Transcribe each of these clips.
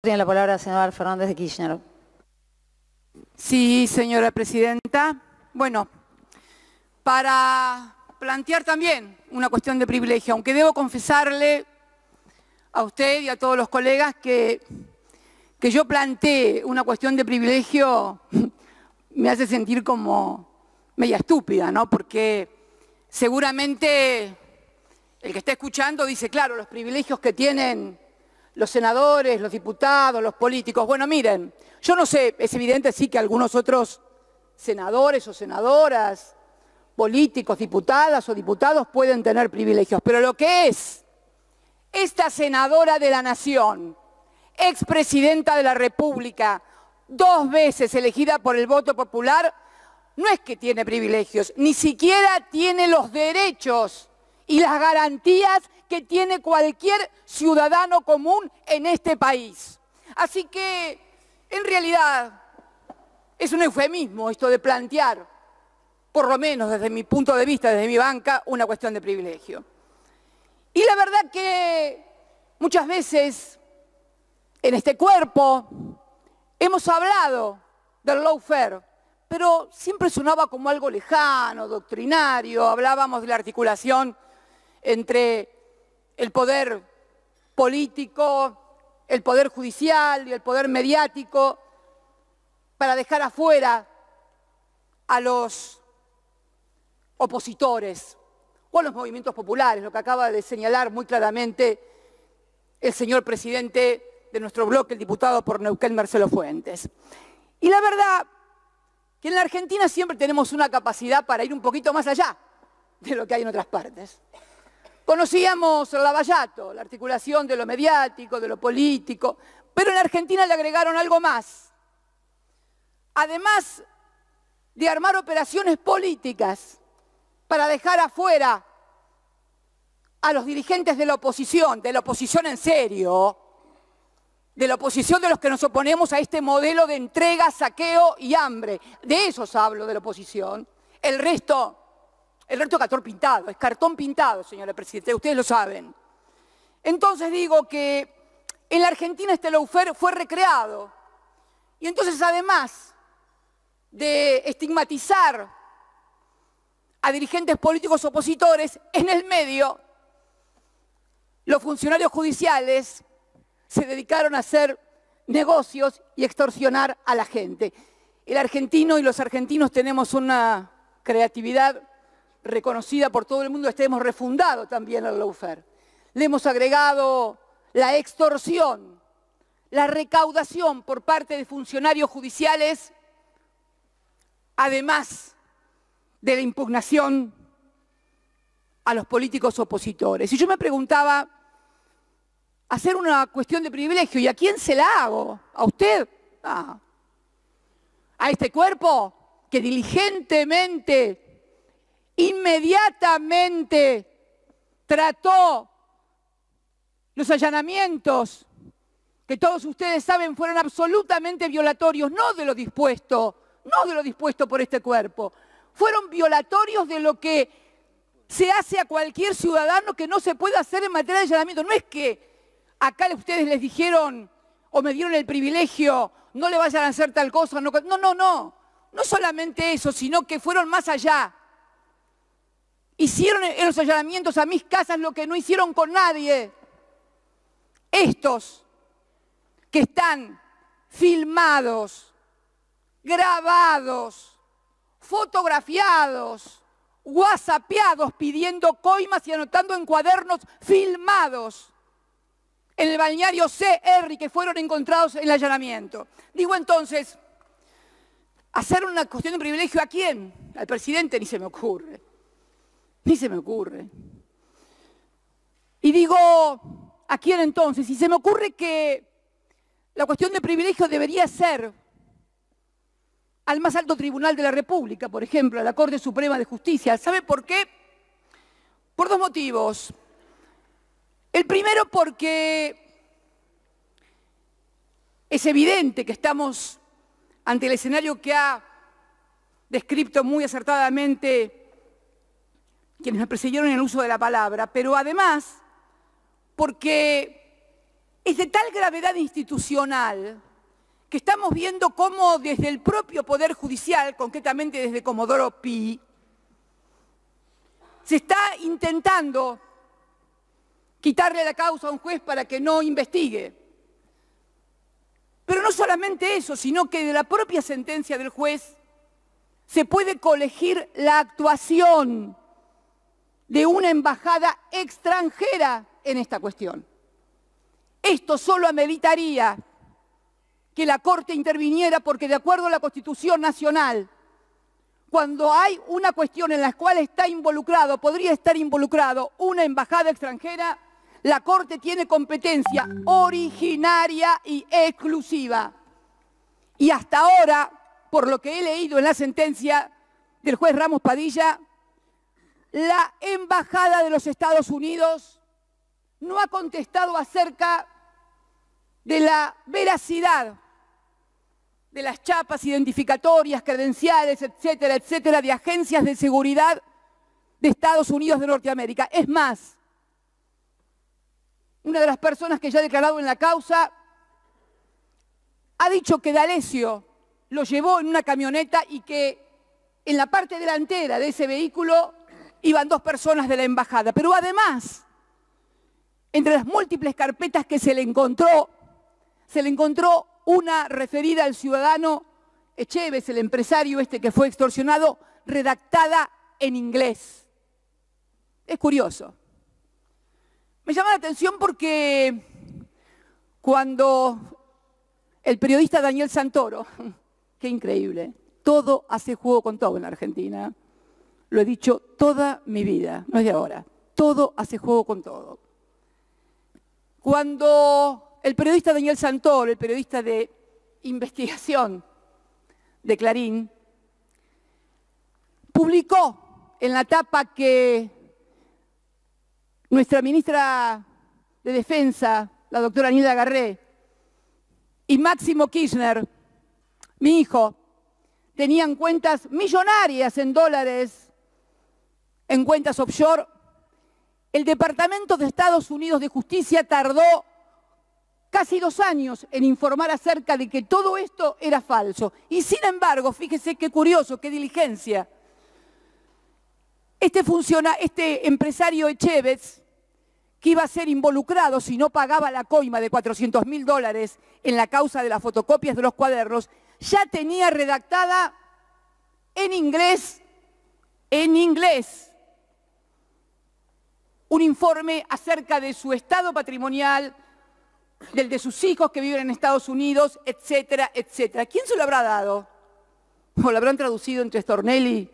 Tiene la palabra el senador Fernández de Kirchner. Sí, señora presidenta. Bueno, para plantear también una cuestión de privilegio, aunque debo confesarle a usted y a todos los colegas que yo plantee una cuestión de privilegio me hace sentir como media estúpida, ¿no? Porque seguramente el que está escuchando dice, claro, los privilegios que tienen los senadores, los diputados, los políticos. Bueno, miren, yo no sé, es evidente sí que algunos otros senadores o senadoras, políticos, diputadas o diputados pueden tener privilegios, pero lo que es esta senadora de la Nación, expresidenta de la República, 2 veces elegida por el voto popular, no es que tiene privilegios, ni siquiera tiene los derechos y las garantías que tiene cualquier ciudadano común en este país. Así que, en realidad, es un eufemismo esto de plantear, por lo menos desde mi punto de vista, desde mi banca, una cuestión de privilegio. Y la verdad que muchas veces en este cuerpo hemos hablado del lawfare, pero siempre sonaba como algo lejano, doctrinario, hablábamos de la articulación entre el poder político, el poder judicial y el poder mediático para dejar afuera a los opositores o a los movimientos populares, lo que acaba de señalar muy claramente el señor presidente de nuestro bloque, el diputado por Neuquén, Marcelo Fuentes. Y la verdad que en la Argentina siempre tenemos una capacidad para ir un poquito más allá de lo que hay en otras partes. Conocíamos el lavallato, la articulación de lo mediático, de lo político, pero en la Argentina le agregaron algo más. Además de armar operaciones políticas para dejar afuera a los dirigentes de la oposición en serio, de la oposición de los que nos oponemos a este modelo de entrega, saqueo y hambre. De esos hablo, de la oposición. El resto es cartón pintado, señora presidenta, ustedes lo saben. Entonces digo que en la Argentina este lawfare fue recreado. Y entonces, además de estigmatizar a dirigentes políticos opositores, en el medio, los funcionarios judiciales se dedicaron a hacer negocios y extorsionar a la gente. El argentino y los argentinos tenemos una creatividad reconocida por todo el mundo, hemos refundado también el lawfare. Le hemos agregado la extorsión, la recaudación por parte de funcionarios judiciales, además de la impugnación a los políticos opositores. Y yo me preguntaba, hacer una cuestión de privilegio, ¿y a quién se la hago? ¿A usted? ¿A este cuerpo que diligentemente, inmediatamente trató los allanamientos que todos ustedes saben fueron absolutamente violatorios, no de lo dispuesto por este cuerpo, fueron violatorios de lo que se hace a cualquier ciudadano que no se puede hacer en materia de allanamiento. No es que acá ustedes les dijeron o me dieron el privilegio, no le vayan a hacer tal cosa, no solamente eso, sino que fueron más allá. Hicieron en los allanamientos a mis casas lo que no hicieron con nadie. Estos que están filmados, grabados, fotografiados, whatsappeados, pidiendo coimas y anotando en cuadernos filmados en el balneario CR que fueron encontrados en el allanamiento. Digo entonces, hacer una cuestión de privilegio ¿a quién? Al presidente ni se me ocurre. Ni se me ocurre. Y digo, ¿a quién entonces? Y se me ocurre que la cuestión de privilegio debería ser al más alto tribunal de la República, por ejemplo, a la Corte Suprema de Justicia. ¿Sabe por qué? Por 2 motivos. El primero porque es evidente que estamos ante el escenario que ha descrito muy acertadamente quienes me precedieron en el uso de la palabra, pero además porque es de tal gravedad institucional que estamos viendo cómo desde el propio Poder Judicial, concretamente desde Comodoro Pi, se está intentando quitarle la causa a un juez para que no investigue. Pero no solamente eso, sino que de la propia sentencia del juez se puede colegir la actuación de una embajada extranjera en esta cuestión. Esto solo ameritaría que la Corte interviniera porque de acuerdo a la Constitución Nacional, cuando hay una cuestión en la cual podría estar involucrado una embajada extranjera, la Corte tiene competencia originaria y exclusiva. Y hasta ahora, por lo que he leído en la sentencia del juez Ramos Padilla, la Embajada de los Estados Unidos no ha contestado acerca de la veracidad de las chapas identificatorias, credenciales, etcétera, etcétera, de agencias de seguridad de Estados Unidos de Norteamérica. Es más, una de las personas que ya ha declarado en la causa ha dicho que D'Alessio lo llevó en una camioneta y que en la parte delantera de ese vehículo iban 2 personas de la embajada. Pero además, entre las múltiples carpetas que se le encontró una referida al ciudadano Echeves, el empresario que fue extorsionado, redactada en inglés. Es curioso. Me llama la atención porque cuando el periodista Daniel Santoro, qué increíble, todo hace juego con todo en la Argentina, lo he dicho toda mi vida, no es de ahora, todo hace juego con todo. Cuando el periodista Daniel Santoro, el periodista de investigación de Clarín, publicó en la tapa que nuestra ministra de Defensa, la doctora Nilda Garré, y Máximo Kirchner, mi hijo, tenían cuentas millonarias en dólares, en cuentas offshore, el Departamento de Estados Unidos de Justicia tardó casi 2 años en informar acerca de que todo esto era falso. Y sin embargo, fíjese qué curioso, qué diligencia. Este empresario Echeves, que iba a ser involucrado si no pagaba la coima de $400.000 en la causa de las fotocopias de los cuadernos, ya tenía redactada en inglés, un informe acerca de su estado patrimonial, del de sus hijos que viven en Estados Unidos, etcétera, etcétera. ¿Quién se lo habrá dado? ¿O lo habrán traducido entre Stornelli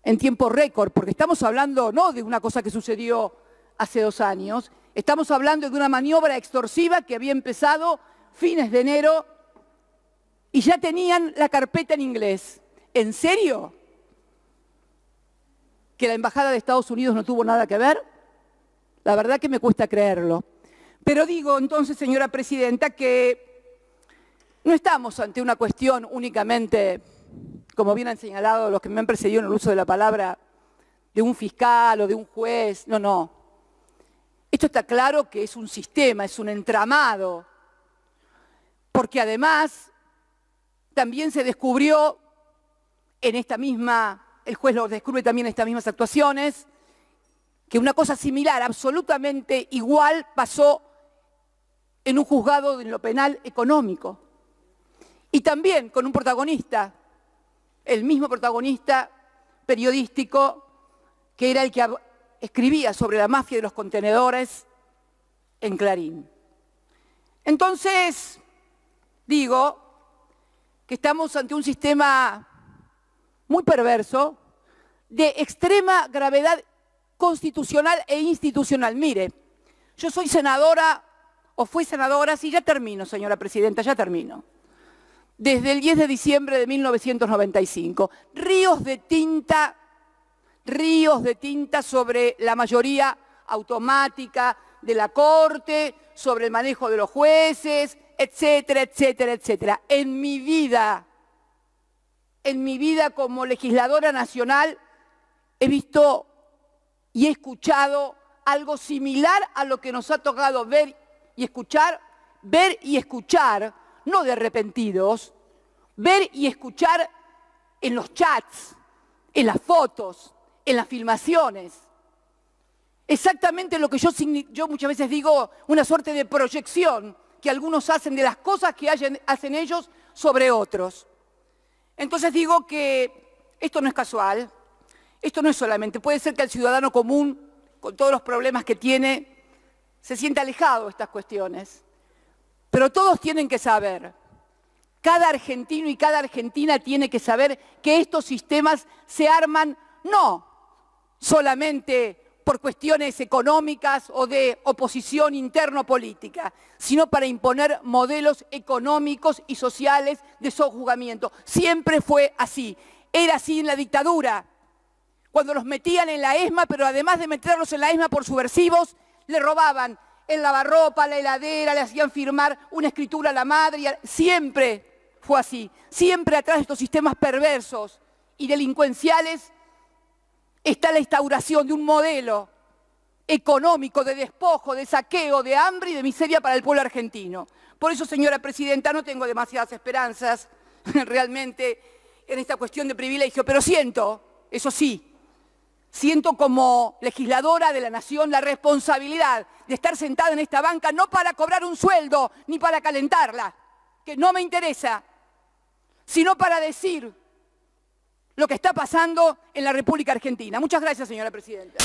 en tiempo récord? Porque estamos hablando no de una cosa que sucedió hace 2 años, estamos hablando de una maniobra extorsiva que había empezado fines de enero y ya tenían la carpeta en inglés. ¿En serio? ¿Que la Embajada de Estados Unidos no tuvo nada que ver? La verdad que me cuesta creerlo. Pero digo entonces, señora Presidenta, que no estamos ante una cuestión únicamente, como bien han señalado los que me han precedido en el uso de la palabra, de un fiscal o de un juez. No, no. Esto está claro que es un sistema, es un entramado, porque además también se descubrió en esta misma, el juez lo descubre también en estas mismas actuaciones, que una cosa similar, absolutamente igual, pasó en un juzgado en lo penal económico. Y también con un protagonista, el mismo protagonista periodístico, que era el que escribía sobre la mafia de los contenedores en Clarín. Entonces, digo que estamos ante un sistema muy perverso, de extrema gravedad constitucional e institucional. Mire, yo soy senadora, o fui senadora, sí, ya termino, señora Presidenta, ya termino. Desde el 10 de diciembre de 1995. Ríos de tinta sobre la mayoría automática de la Corte, sobre el manejo de los jueces, etcétera, etcétera, etcétera. En mi vida como legisladora nacional, he visto y he escuchado algo similar a lo que nos ha tocado ver y escuchar, ver y escuchar, no de arrepentidos, ver y escuchar en los chats, en las fotos, en las filmaciones. Exactamente lo que yo muchas veces digo, una suerte de proyección que algunos hacen de las cosas que hacen ellos sobre otros. Entonces digo que esto no es casual, esto no es solamente, puede ser que el ciudadano común, con todos los problemas que tiene, se sienta alejado de estas cuestiones. Pero todos tienen que saber, cada argentino y cada argentina tiene que saber que estos sistemas se arman no solamente por cuestiones económicas o de oposición interno-política, sino para imponer modelos económicos y sociales de sojuzgamiento. Siempre fue así. Era así en la dictadura, cuando los metían en la ESMA, pero además de meterlos en la ESMA por subversivos, le robaban el lavarropa, la heladera, le hacían firmar una escritura a la madre. Siempre fue así. Siempre atrás de estos sistemas perversos y delincuenciales está la instauración de un modelo económico de despojo, de saqueo, de hambre y de miseria para el pueblo argentino. Por eso, señora presidenta, no tengo demasiadas esperanzas realmente en esta cuestión de privilegio, pero siento, eso sí, siento como legisladora de la nación la responsabilidad de estar sentada en esta banca no para cobrar un sueldo ni para calentarla, que no me interesa, sino para decir lo que está pasando en la República Argentina. Muchas gracias, señora presidenta.